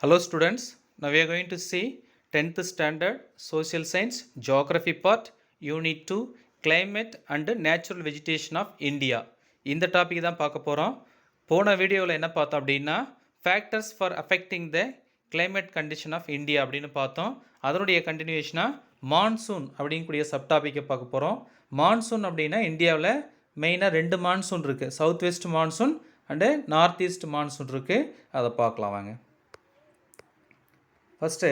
Hello students, now we are going to see 10th standard social science geography part unit 2 climate and natural vegetation of India. இந்த topic தான் பார்க்க போகிறோம். போன வீடியோவில் என்ன பார்த்தோம் அப்படின்னா factors for affecting the climate condition of India அப்படின்னு பார்த்தோம். அதனுடைய கண்டினியூஷனாக மான்சூன் அப்படிங்கக்கூடிய சப் டாப்பிக்கை பார்க்க போகிறோம். மான்சூன் அப்படின்னா இந்தியாவில் மெயினாக ரெண்டு மான்சூன் இருக்குது, south west monsoon and north east monsoon இருக்குது. அதை பார்க்கலாம் வாங்க. First,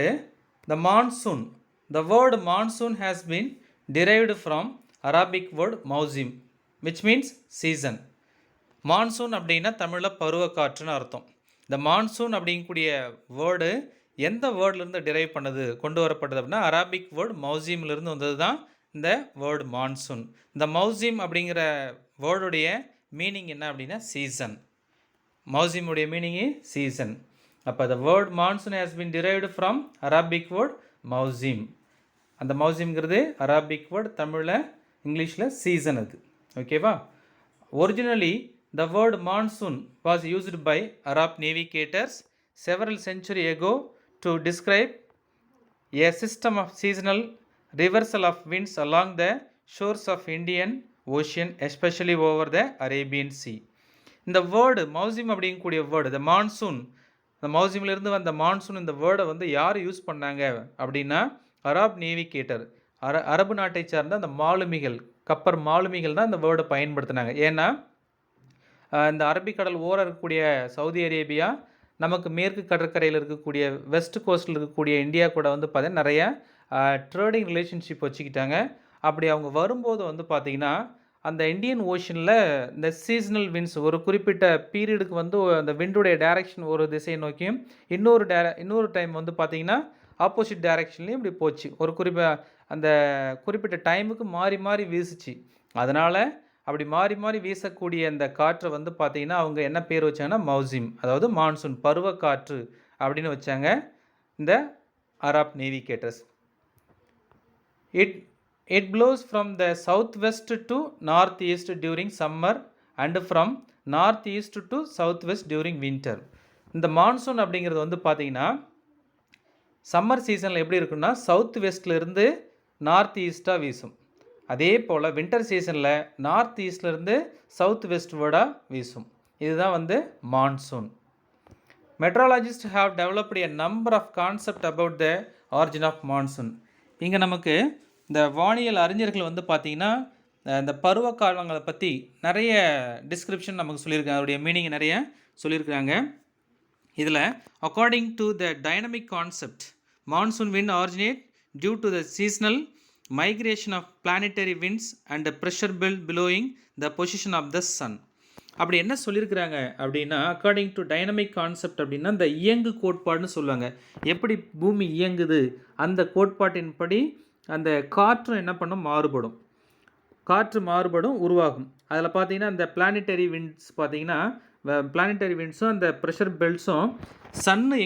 the monsoon. The word monsoon has been derived from Arabic word mausim, which means season. Monsoon அப்படின்னா தமிழில் பருவக்காற்றுன்னு அர்த்தம். இந்த மான்சூன் அப்படிங்கக்கூடிய வேர்டு எந்த வேர்ட்லேருந்து டிரைவ் பண்ணது கொண்டு வரப்பட்டது அப்படின்னா அரபிக் வேர்டு மௌசிம்லேருந்து வந்தது தான் இந்த வேர்டு மான்சூன். இந்த மௌசிம் அப்படிங்கிற வேர்டுடைய மீனிங் என்ன அப்படின்னா சீசன். மௌசிமுடைய மீனிங்கு சீசன். அப்போ the word monsoon has been derived from Arabic word mausim. அந்த மௌசிம்ங்கிறது அரபிக் வேர்டு, தமிழில் இங்கிலீஷில் சீசன். அது ஓகேவா? Originally the word monsoon was used by Arab navigators several centuries ago to describe a system of seasonal reversal of winds along the shores of Indian Ocean, especially over the Arabian Sea. இந்த word மௌசிம் அப்படிங்கக்கூடிய word the monsoon, இந்த மௌசிமிலிருந்து வந்த monsoon இந்த வேர்டை வந்து யார் use பண்ணாங்க அப்படின்னா அராப் நேவிகேட்டர், அரபு நாட்டை சார்ந்த அந்த மாலுமிகள், கப்பர் மாலுமிகள் தான் இந்த வேர்டை பயன்படுத்தினாங்க. ஏன்னா இந்த அரபிக்கடல் ஓரம் இருக்கக்கூடிய சவுதி அரேபியா, நமக்கு மேற்கு கடற்கரையில் இருக்கக்கூடிய வெஸ்ட் கோஸ்டில் இருக்கக்கூடிய இந்தியா கூட வந்து பார்த்தீங்கன்னா நிறைய ட்ரேடிங் ரிலேஷன்ஷிப் வச்சுக்கிட்டாங்க. அப்படி அவங்க வரும்போது வந்து பார்த்திங்கன்னா அந்த இந்தியன் ஓஷனில் இந்த சீசனல் விண்ட்ஸ் ஒரு குறிப்பிட்ட பீரியடுக்கு வந்து அந்த விண்டுடைய டைரக்ஷன் ஒரு திசையை நோக்கியும் இன்னொரு டைம் வந்து பார்த்திங்கன்னா ஆப்போசிட் டைரக்ஷன்லேயும் இப்படி போச்சு. ஒரு அந்த குறிப்பிட்ட டைமுக்கு மாறி மாறி வீசுச்சு. அதனால் அப்படி மாறி மாறி வீசக்கூடிய அந்த காற்றை வந்து பார்த்திங்கன்னா அவங்க என்ன பேர் வச்சாங்கன்னா மௌசிம், அதாவது மான்சூன், பருவக்காற்று அப்படின்னு வச்சாங்க இந்த Arab navigators. It blows from the southwest to northeast during summer and from northeast to southwest during winter. இந்த மான்சூன் அப்படிங்கிறது வந்து பார்த்திங்கன்னா சம்மர் சீசனில் எப்படி இருக்குன்னா சவுத் வெஸ்ட்லேருந்து நார்த் ஈஸ்ட்டாக வீசும். அதே போல் வின்டர் சீசனில் நார்த் ஈஸ்ட்லேருந்து சவுத் வெஸ்ட் வேர்டாக வீசும். இதுதான் வந்து monsoon. Meteorologist have developed a number of concept about the origin of monsoon. இங்கே நமக்கு இந்த வானியல் அறிஞர்கள் வந்து பார்த்திங்கன்னா இந்த பருவ காலங்களை பற்றி நிறைய டிஸ்கிரிப்ஷன் நமக்கு சொல்லியிருக்காங்க, அதோடைய மீனிங் நிறைய சொல்லியிருக்காங்க. இதில் according to the dynamic concept monsoon wind originate due to the seasonal migration of planetary winds and pressure belt following the position of the sun. அப்படி என்ன சொல்லியிருக்கிறாங்க அப்படின்னா அக்கார்டிங் டு டைனமிக் கான்செப்ட் அப்படின்னா இந்த இயங்கு கோட்பாடுன்னு சொல்லுவாங்க. எப்படி பூமி இயங்குது அந்த கோட்பாட்டின்படி அந்த காற்றும் என்ன பண்ணும், மாறுபடும், காற்று மாறுபடும், உருவாகும். அதில் பார்த்தீங்கன்னா அந்த பிளானட்டரி விண்ட்ஸ் பார்த்தீங்கன்னா பிளானட்டரி விண்ட்ஸும் அந்த ப்ரெஷர் பெல்ட்ஸும் சன்னு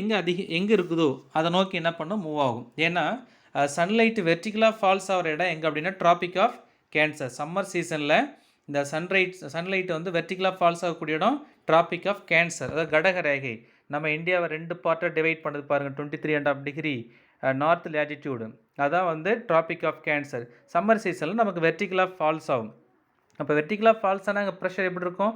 எங்கே இருக்குதோ அதை நோக்கி என்ன பண்ணும், மூவ் ஆகும். ஏன்னா சன்லைட் வெர்டிகலாக ஃபால்ஸ் ஆகிற இடம் எங்கே அப்படின்னா ட்ராபிக் ஆஃப் கேன்சர். சம்மர் சீசனில் இந்த சன்லைட் வந்து வெர்டிகலாக ஃபால்ஸ் ஆகக்கூடிய இடம் ட்ராபிக் ஆஃப் கேன்சர், அதாவது கடகரேகை. நம்ம இந்தியாவை ரெண்டு பார்ட்டாக டிவைட் பண்ணது பாருங்கள், 23.5 டிகிரி நார்த் லேட்டிடியூடு, அதான் வந்து ட்ராபிக் ஆஃப் கேன்சர். சம்மர் சீசனில் நமக்கு வெர்டிகலாக ஃபால்ஸ் ஆகும். அப்போ வெர்டிகலாக ஃபால்ஸ் ஆனால் அங்கே ப்ரெஷர் எப்படி இருக்கும்,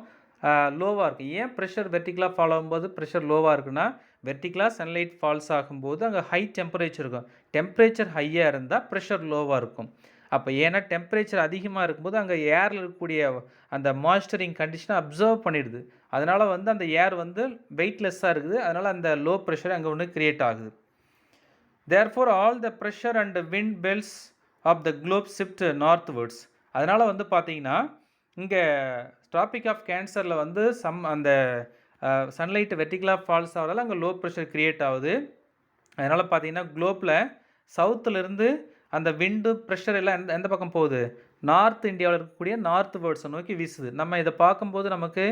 லோவாக இருக்கும். ஏன் ப்ரெஷர் வெர்டிகலாக ஃபால் ஆகும்போது ப்ரெஷர் லோவாக இருக்குன்னா வெர்டிகலாக சன்லைட் ஃபால்ஸ் ஆகும்போது அங்கே ஹை டெம்பரேச்சர் இருக்கும். டெம்பரேச்சர் ஹையாக இருந்தால் ப்ரெஷர் லோவாக இருக்கும். அப்போ ஏன்னா டெம்பரேச்சர் அதிகமாக இருக்கும்போது அங்கே ஏரில் இருக்கக்கூடிய அந்த மாய்ஸ்டரிங் கண்டிஷனை அப்சர்வ் பண்ணிடுது. அதனால் வந்து அந்த ஏர் வந்து வெயிட்லெஸ்ஸாக இருக்குது. அதனால் அந்த லோ ப்ரெஷர் அங்கே ஒன்று க்ரியேட் ஆகுது. Therefore all the pressure and wind belts of the globe shift northwards. அதனால் வந்து பார்த்தீங்கன்னா இங்கே ட்ராபிக் ஆஃப் கேன்சரில் வந்து அந்த சன்லைட் வெர்டிகலாக ஃபால்ஸ் ஆகிறதால அங்கே லோ ப்ரெஷர் க்ரியேட் ஆகுது. அதனால் பார்த்தீங்கன்னா குளோப்பில் சவுத்துலேருந்து அந்த விண்டு ப்ரெஷர் எல்லாம் எந்த பக்கம் போகுது, நார்த் இந்தியாவில் இருக்கக்கூடிய நார்த் வேர்ட்ஸை நோக்கி வீசுது. நம்ம இதை பார்க்கும்போது நமக்கு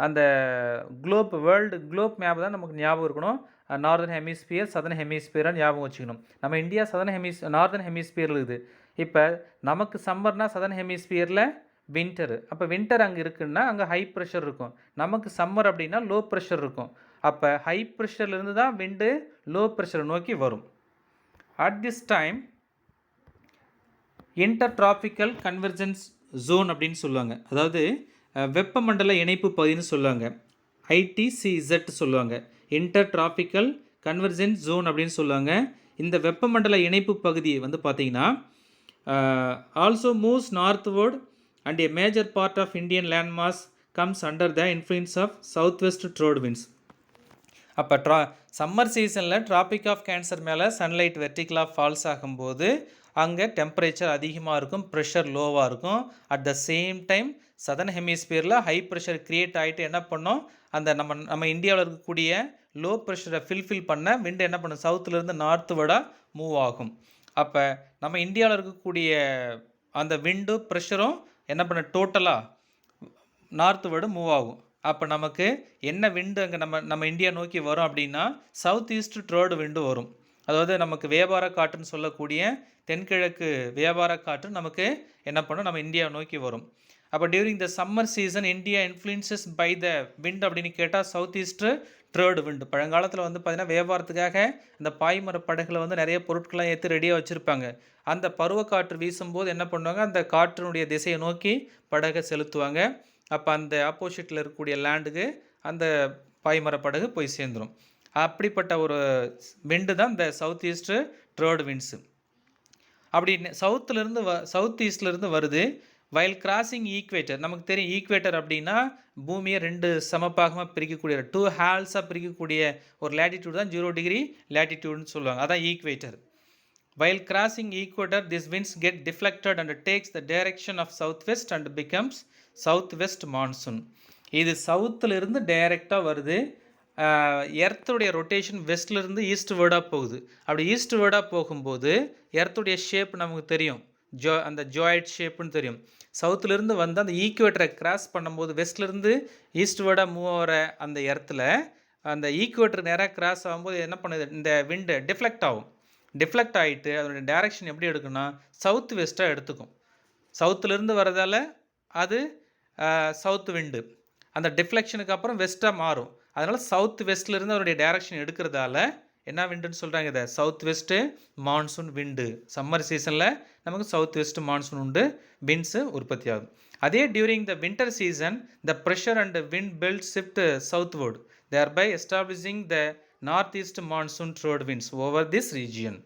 அந்த வேர்ல்டு குளோப் மேப் தான் நமக்கு ஞாபகம் இருக்கணும். நார்தர்ன் ஹெமிஸ்பியர், சதர்ன் ஹெமிஸ்பியராக ஞாபகம் வச்சுக்கணும். நம்ம இந்தியா நார்தர்ன் ஹெமிஸ்பியரில் இருக்குது. இப்போ நமக்கு சம்மர்னால் சதர்ன் ஹெமிஸ்பியரில் வின்டரு. அப்போ வின்டர் அங்கே இருக்குன்னா அங்கே ஹை ப்ரெஷர் இருக்கும். நமக்கு சம்மர் அப்படின்னா லோ ப்ரெஷர் இருக்கும். அப்போ ஹை ப்ரெஷர்லேருந்து தான் விண்டு லோ ப்ரெஷரை நோக்கி வரும். At this time intertropical convergence zone அப்படின்னு சொல்லுவாங்க. அதாவது வெப்பமண்டல இணைப்பு பகுதின்னு சொல்லுவாங்க. ஐடிசிஇசட் சொல்லுவாங்க. இன்டர்ட்ராபிக்கல் கன்வர்ஜென்ஸ் ஜோன் அப்படின்னு சொல்லுவாங்க. இந்த வெப்பமண்டல இணைப்பு பகுதி வந்து பார்த்திங்கன்னா also moves northward and a major part of Indian landmass comes under the influence of southwest trade winds. அப்போ சம்மர் சீசனில் ட்ராபிக் ஆஃப் கேன்சர் மேலே சன்லைட் வெர்டிகலாக ஃபால்ஸ் ஆகும்போது அங்கே டெம்பரேச்சர் அதிகமாக இருக்கும், ப்ரெஷர் லோவாக இருக்கும். At the same time southern ஹெமிஸ்பியரில் ஹை ப்ரெஷர் க்ரியேட் ஆகிட்டு என்ன பண்ணோம், அந்த நம்ம இந்தியாவில் இருக்கக்கூடிய லோ ப்ரெஷரை ஃபில் பண்ண விண்டு என்ன பண்ணும், சவுத்துலேருந்து நார்த்து வடாக மூவ் ஆகும். அப்போ நம்ம இந்தியாவில் இருக்கக்கூடிய அந்த விண்டு ப்ரெஷரும் என்ன பண்ண டோட்டலாக நார்த்து வடு மூவ் ஆகும். அப்போ நமக்கு என்ன விண்டு அங்கே நம்ம இந்தியா நோக்கி வரும் அப்படின்னா சவுத் ஈஸ்ட் ட்ரோடு விண்டு வரும். அதாவது நமக்கு வியாபார காற்றுன்னு சொல்லக்கூடிய தென்கிழக்கு வியாபார காற்று நமக்கு என்ன பண்ணும், நம்ம இந்தியாவை நோக்கி வரும். அப்போ during the summer season India influences by the wind அப்படின்னு கேட்டால் சவுத் ஈஸ்ட்டு ட்ரோடு விண்டு. பழங்காலத்தில் வந்து பார்த்திங்கன்னா வியாபாரத்துக்காக இந்த பாய்மர படகுல வந்து நிறைய பொருட்கள்லாம் ஏற்றி ரெடியாக வச்சுருப்பாங்க. அந்த பருவக்காற்று வீசும்போது என்ன பண்ணுவாங்க, அந்த காற்றினுடைய திசையை நோக்கி படகை செலுத்துவாங்க. அப்போ அந்த ஆப்போசிட்டில் இருக்கக்கூடிய லேண்டுக்கு அந்த பாய்மர படகு போய் சேர்ந்துடும். அப்படிப்பட்ட ஒரு விண்டு தான் இந்த சவுத் ஈஸ்ட்டு ட்ரோடு விண்ட்ஸு. அப்படி சவுத் ஈஸ்ட்லேருந்து வருது. வைல் கிராசிங் ஈக்குவேட்டர், நமக்கு தெரியும் ஈக்குவேட்டர் அப்படின்னா பூமியை 2 சமப்பாகமாக பிரிக்கக்கூடிய 2 ஹால்ஸாக பிரிக்கக்கூடிய ஒரு லேட்டிடியூட் தான் 0 டிகிரி லேட்டிடியூட்னு சொல்லுவாங்க. அதான் equator. While crossing equator, these winds get deflected and takes the direction of southwest and becomes southwest monsoon. இது சவுத்துலேருந்து டைரெக்டாக வருது. எர்த்துடைய ரொட்டேஷன் வெஸ்ட்லேருந்து ஈஸ்ட் வேர்டாக போகுது. அப்படி ஈஸ்ட் வேர்டாக போகும்போது எர்த்துடைய ஷேப் நமக்கு தெரியும், அந்த ஜாய்ட் ஷேப்புன்னு தெரியும். சவுத்துலேருந்து வந்து அந்த ஈக்குவேட்டரை கிராஸ் பண்ணும்போது வெஸ்ட்லேருந்து ஈஸ்ட் வேர்டாக மூவ் ஆகிற அந்த எர்த்தில் அந்த ஈக்குவேட்டர் நேராக கிராஸ் ஆகும்போது என்ன பண்ணுது, இந்த விண்டு டிஃப்ளெக்ட் ஆகும். டிஃப்ளெக்ட் ஆகிட்டு அதனுடைய டைரக்ஷன் எப்படி எடுக்குன்னா சவுத் வெஸ்ட்டாக எடுத்துக்கும். சவுத்துலேருந்து வரதால் அது சவுத் விண்டு. அந்த டிஃப்ளெக்ஷனுக்கு அப்புறம் வெஸ்ட்டாக மாறும். அதனால் சவுத் வெஸ்ட்லேருந்து அதனுடைய டைரக்ஷன் எடுக்கிறதால என்ன விண்டுன்னு சொல்கிறாங்க, இதை சவுத் வெஸ்ட்டு மான்சூன் விண்டு. சம்மர் சீசனில் நமக்கு சவுத் வெஸ்ட் மான்சூன் உண்டு விண்ட்ஸு உற்பத்தி ஆகும். அதே during the winter season the pressure and wind belt shift southward thereby establishing the north east monsoon trade winds over this region.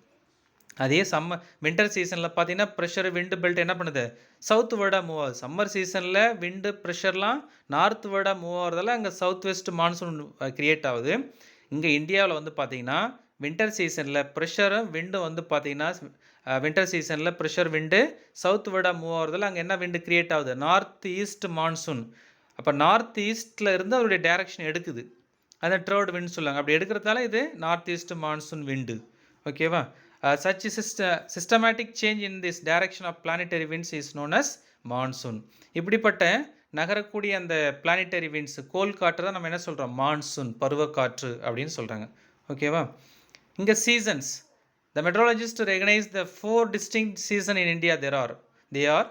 அதே வின்டர் சீசனில் பார்த்தீங்கன்னா ப்ரெஷர் விண்டு பெல்ட் என்ன பண்ணுது, சவுத் வேர்டாக மூவ் ஆகுது. சம்மர் சீசனில் விண்டு ப்ரெஷர்லாம் நார்த் வேர்டாக மூவ் ஆகிறதால அங்கே south west monsoon create ஆகுது. இங்கே இந்தியாவில் வந்து பார்த்திங்கன்னா வின்டர் சீசனில் ப்ரெஷரும் விண்டு வந்து பார்த்திங்கன்னா வின்டர் சீசனில் ப்ரெஷர் விண்டு சவுத் வேர்டாக மூவ் ஆகிறதால அங்கே என்ன விண்டு க்ரியேட் ஆகுது, நார்த் ஈஸ்ட் மான்சூன். அப்போ நார்த் ஈஸ்ட்டில் இருந்து அவருடைய டைரக்ஷன் எடுக்குது, அந்த ட்ரோட் விண்ட் சொல்லுவாங்க. அப்படி எடுக்கிறதால இது நார்த் ஈஸ்ட் மான்சூன் விண்டு. ஓகேவா? Such systematic change in this direction of planetary winds is known as monsoon. இப்படிப்பட்ட நகரக்கூடிய அந்த பிளானிட்டரி விண்ட்ஸ் கோல் காற்று தான் நம்ம என்ன சொல்கிறோம், மான்சூன் பருவக்காற்று அப்படின்னு சொல்கிறாங்க. ஓகேவா? இங்கே seasons, the meteorologist recognise the 4 distinct season in India. They are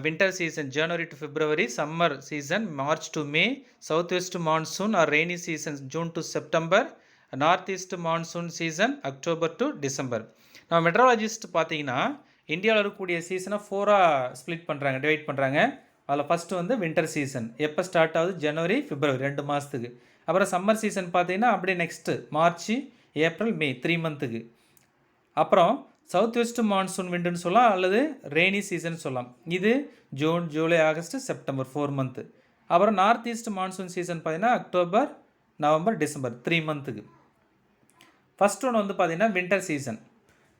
winter season January to February, summer season March to May, southwest monsoon or rainy season June to September, north east monsoon season October to December. நம்ம meteorologist பார்த்தீங்கன்னா இந்தியாவில் இருக்கக்கூடிய சீசனை 4ஆக split பண்ணுறாங்க, divide பண்ணுறாங்க. அதில் first வந்து winter season எப்போ ஸ்டார்ட் ஆகுது, ஜனவரி பிப்ரவரி 2 மாதத்துக்கு. அப்புறம் சம்மர் சீசன் பார்த்தீங்கன்னா அப்படியே நெக்ஸ்ட்டு மார்ச் ஏப்ரல் மே 3 மந்த்துக்கு. அப்புறம் சவுத் வெஸ்ட் மான்சூன் விண்டுன்னு சொல்லலாம், அல்லது ரெய்னி சீசன் சொல்லலாம். இது June July August September 4 month. அப்புறம் நார்த் ஈஸ்ட் மான்சூன் சீசன் பார்த்தீங்கன்னா அக்டோபர் நவம்பர் டிசம்பர் 3 மந்த்துக்கு. ஃபஸ்ட் ஒன்று வந்து பார்த்திங்கன்னா winter season.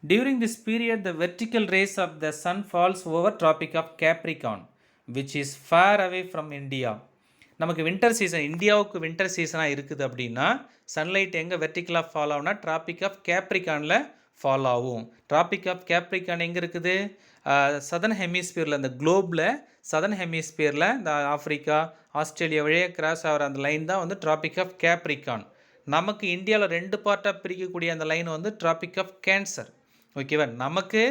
During this period the vertical rays of the sun falls over tropic of Capricorn which is far away from India. நமக்கு winter season, இந்தியாவுக்கு winter சீசனாக இருக்குது அப்படின்னா சன்லைட் எங்கே வெர்டிக்கலாக ஃபால் ஆகும்னா ட்ராபிக் ஆஃப் கேப்ரிகானில் ஃபால் ஆகும். ட்ராபிக் ஆஃப் கேப்ரிகான் எங்கே இருக்குது, சதர்ன் ஹெமிஸ்பியரில், இந்த குளோபில் சதர்ன் ஹெமிஸ்பியரில் இந்த ஆஃப்ரிக்கா ஆஸ்திரேலியா வழியாக கிராஸ் ஆகிற அந்த லைன் தான் வந்து ட்ராபிக் ஆஃப் கேப்ரிகான். நமக்கு இந்தியாவில் 2 பார்ட்டாக பிரிக்கக்கூடிய அந்த லைன் வந்து ட்ராபிக் ஆஃப் கேன்சர். ஓகேவா? நமக்கு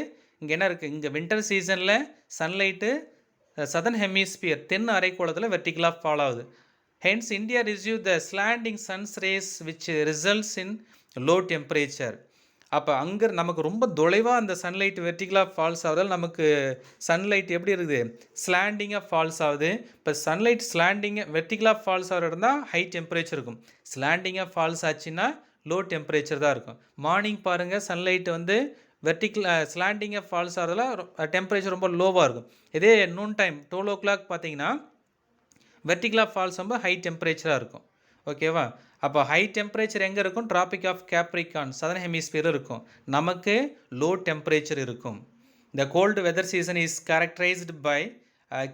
இங்கே என்ன இருக்குது, இங்கே வின்டர் சீசனில் சன்லைட்டு சதர்ன் ஹெமிஸ்பியர் தென் அரைக்கோளத்தில் வெர்டிகலாக ஃபால் ஆகுது. Hence, India receives the slanting sun's rays which results in low temperature. அப்போ அங்கே நமக்கு ரொம்ப தொலைவாக அந்த சன்லைட் வெர்டிகலாக ஃபால்ஸ் ஆகுதால் நமக்கு சன்லைட் எப்படி இருக்குது, ஸ்லாண்டிங்காக ஃபால்ஸ் ஆகுது. இப்போ சன்லைட் வெர்டிகலாக ஃபால்ஸ் ஆகிற இடம் தான் ஹை டெம்பரேச்சர் இருக்கும். ஸ்லாண்டிங்காக ஃபால்ஸ் ஆச்சுன்னா லோ டெம்பரேச்சர் தான் இருக்கும். மார்னிங் பாருங்கள், சன்லைட் வந்து ஸ்லாண்டிங்காக ஃபால்ஸ் ஆகிறதுல டெம்பரேச்சர் ரொம்ப லோவாக இருக்கும். இதே நூன் டைம் 12 o'clock பார்த்தீங்கன்னா வெர்டிகலாக ஃபால்ஸ் ரொம்ப ஹை டெம்பரேச்சராக இருக்கும். ஓகேவா? அப்போ ஹை டெம்பரேச்சர் எங்கே இருக்கும், tropic of capricorn southern hemisphere இருக்கும். நமக்கு லோ டெம்பரேச்சர் இருக்கும். The cold weather season is characterized by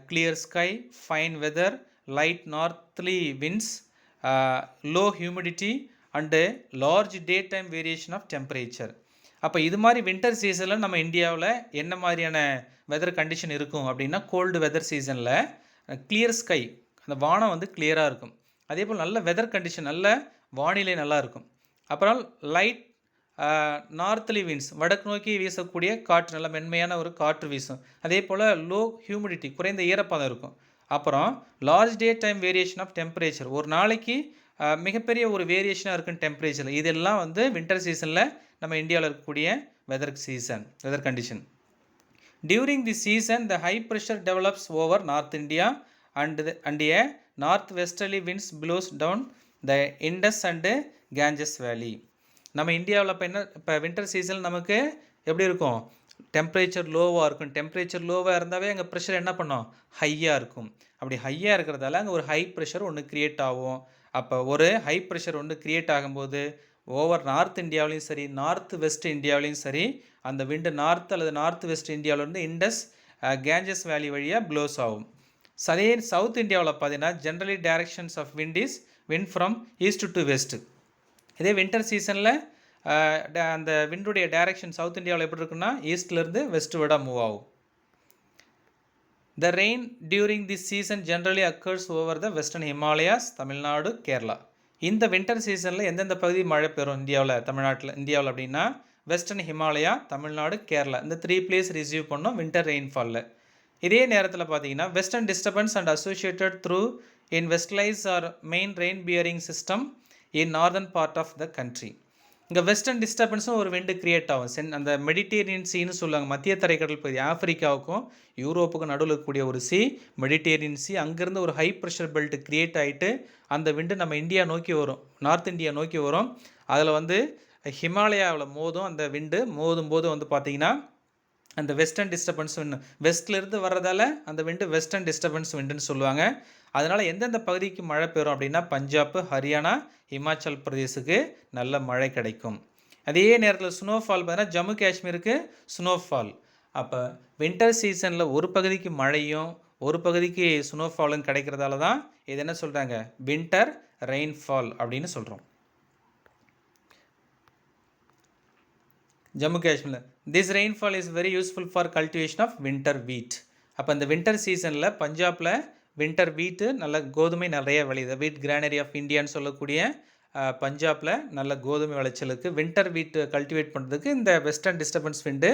clear sky, fine weather, light northerly winds, low humidity and large day time variation of temperature. அப்போ இது மாதிரி winter சீசனில் நம்ம இந்தியாவில் என்ன மாதிரியான வெதர் கண்டிஷன் இருக்கும் அப்படின்னா, கோல்டு வெதர் சீசனில் கிளியர் ஸ்கை, அந்த வானம் வந்து கிளியராக இருக்கும். அதே போல் நல்ல வெதர் கண்டிஷன், நல்ல வானிலை நல்லா இருக்கும். அப்புறம் லைட் நார்த்லி விண்ட்ஸ், வடக்கு நோக்கி வீசக்கூடிய காற்று, நல்ல மென்மையான ஒரு காற்று வீசும். அதே போல் லோ ஹியூமிடிட்டி, குறைந்த ஈரப்பதம் இருக்கும். அப்புறம் large day time variation of temperature, ஒரு நாளைக்கு மிகப்பெரிய ஒரு வேரியேஷனாக இருக்கும் டெம்பரேச்சர். இதெல்லாம் வந்து வின்டர் சீசனில் நம்ம இந்தியாவில் இருக்கக்கூடிய weather condition. During the season the high pressure develops over north India and a northwesterly winds blows down the Indus and Ganges Valley. நம்ம இந்தியாவில் இப்போ வின்டர் சீசன் நமக்கு எப்படி இருக்கும், டெம்பரேச்சர் லோவாக இருக்கும். டெம்பரேச்சர் லோவாக இருந்தாவே அங்கே ப்ரெஷர் என்ன பண்ணோம், ஹையாக இருக்கும். அப்படி ஹையாக இருக்கிறதால அங்கே ஒரு ஹை ப்ரெஷர் ஒன்று க்ரியேட் ஆகும். அப்போ ஒரு ஹை ப்ரெஷர் ஒன்று க்ரியேட் ஆகும்போது ஓவர் நார்த் இந்தியாவிலையும் சரி, நார்த் வெஸ்ட் இந்தியாவிலையும் சரி, அந்த விண்டு நார்த் அல்லது நார்த் வெஸ்ட் இந்தியாவிலேருந்து இண்டஸ் கேஞ்சஸ் வேலி வழியாக ப்ளோஸ் ஆகும். அதே சவுத் இந்தியாவில் பார்த்தீங்கன்னா generally directions of wind from east to west. இதே வின்டர் சீசனில் அந்த விண்டுடைய டைரக்ஷன் சவுத் இந்தியாவில் எப்படி இருக்குன்னா ஈஸ்ட்லேருந்து வெஸ்ட் விட மூவ் ஆகும். த rain during this season generally occurs over the western Himalayas, Tamil Nadu, Kerala. இந்த வின்டர் சீசனில் எந்தெந்த பகுதி மழை பெறும் இந்தியாவில் அப்படின்னா வெஸ்டர்ன் ஹிமாலயா, தமிழ்நாடு, கேரளா, இந்த 3 பிளேஸ் ரிசீவ் பண்ணோம் வின்டர் ரெயின்ஃபாலில். இதே நேரத்தில் பார்த்தீங்கன்னா western disturbance and associated trough in westerlies are main rain bearing system in northern part of the country. இங்கே வெஸ்டர்ன் டிஸ்டர்பன்ஸும் ஒரு விண்டு கிரியேட் ஆகும். அந்த மெடிட்டேரியன் சீன்னு சொல்லுவாங்க, மத்திய தரைக்கடல் பகுதி, ஆஃப்ரிக்காவுக்கும் யூரோப்புக்கும் நடுவில் இருக்கக்கூடிய ஒரு மெடிட்டேரியன் சி. அங்கேருந்து ஒரு ஹை ப்ரெஷர் பெல்ட் கிரியேட் ஆகிட்டு அந்த விண்டு நம்ம இந்தியா நோக்கி வரும், நார்த் இந்தியா நோக்கி வரும். அதில் வந்து ஹிமாலயாவில் மோதும். அந்த விண்டு மோதும் போது வந்து பார்த்திங்கன்னா அந்த வெஸ்டர்ன் டிஸ்டர்பன்ஸ் விண்டு, வெஸ்ட்லேருந்து வர்றதால அந்த விண்டு வெஸ்டர்ன் டிஸ்டர்பன்ஸ் விண்டுன்னு சொல்லுவாங்க. அதனால் எந்தெந்த பகுதிக்கு மழை பெறும் அப்படின்னா பஞ்சாப், ஹரியானா, இமாச்சல் பிரதேசுக்கு நல்ல மழை கிடைக்கும். அதே நேரத்தில் ஸ்னோஃபால் பார்த்தீங்கன்னா ஜம்மு காஷ்மீருக்கு ஸ்னோஃபால். அப்போ வின்டர் சீசனில் ஒரு பகுதிக்கு மழையும் ஒரு பகுதிக்கு ஸ்னோஃபாலும் கிடைக்கிறதால தான் இது என்ன சொல்கிறாங்க, வின்டர் ரெயின்ஃபால் அப்படின்னு சொல்கிறோம். ஜம்மு காஷ்மீரில் this rainfall is very useful for cultivation of winter wheat. அப்போ இந்த வின்டர் சீசனில் பஞ்சாபில் வின்டர் வீட்டு நல்ல கோதுமை நிறைய விளையுது. வீட் கிரானரி ஆஃப் இந்தியான்னு சொல்லக்கூடிய பஞ்சாபில் நல்ல கோதுமை விளைச்சலுக்கு வின்டர் வீட் கல்டிவேட் பண்ணுறதுக்கு இந்த வெஸ்டர்ன் டிஸ்டர்பன்ஸ் விண்டு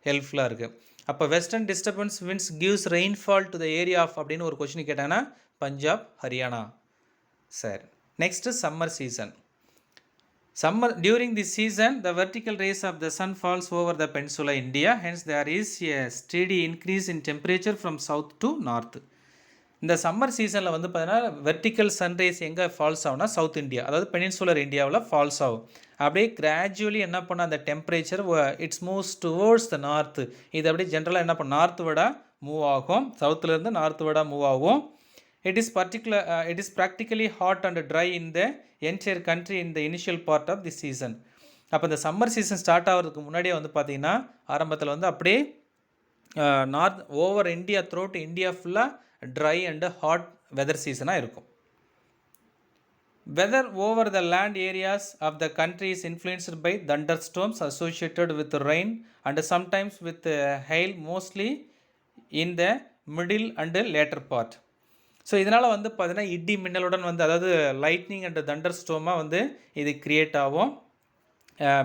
ஹெல்ப்ஃபுல்லாக இருக்குது. அப்போ western disturbance winds gives rainfall to the area of அப்படின்னு ஒரு கொஸ்டின் கேட்டாங்கன்னா பஞ்சாப், ஹரியானா. சரி, next summer season. During this season, the vertical rays of the sun falls over the peninsula India. Hence, there is a steady increase in temperature from south to north. இந்த summer சீசனில் வந்து பார்த்தீங்கன்னா vertical sunrise எங்கே falls ஆகும்னா south India, அதாவது peninsular இந்தியாவில் falls ஆகும். அப்படியே கிராஜுவலி என்ன பண்ண அந்த temperature it's moves towards the north. இது அப்படியே ஜென்ரலாக என்ன பண்ண நார்த் விட மூவ் ஆகும், சவுத்துலேருந்து நார்த் விட மூவ் ஆகும். It is practically hot and dry in the entire country in the initial part of the season. அப்போ இந்த சம்மர் சீசன் ஸ்டார்ட் ஆகிறதுக்கு முன்னாடியே வந்து பார்த்திங்கன்னா ஆரம்பத்தில் வந்து அப்படியே north over India throughout India ஃபுல்லாக ட்ரை அண்டு ஹாட் வெதர் சீசனாக இருக்கும். Weather over the land areas of the country is influenced by thunder storms associated with rain and sometimes with hail, mostly in the middle and later part. So இதனால் வந்து பார்த்தீங்கன்னா இடி மின்னலுடன் வந்து அதாவது lightning and Thunder ஸ்டோமாக வந்து இது create ஆகும்.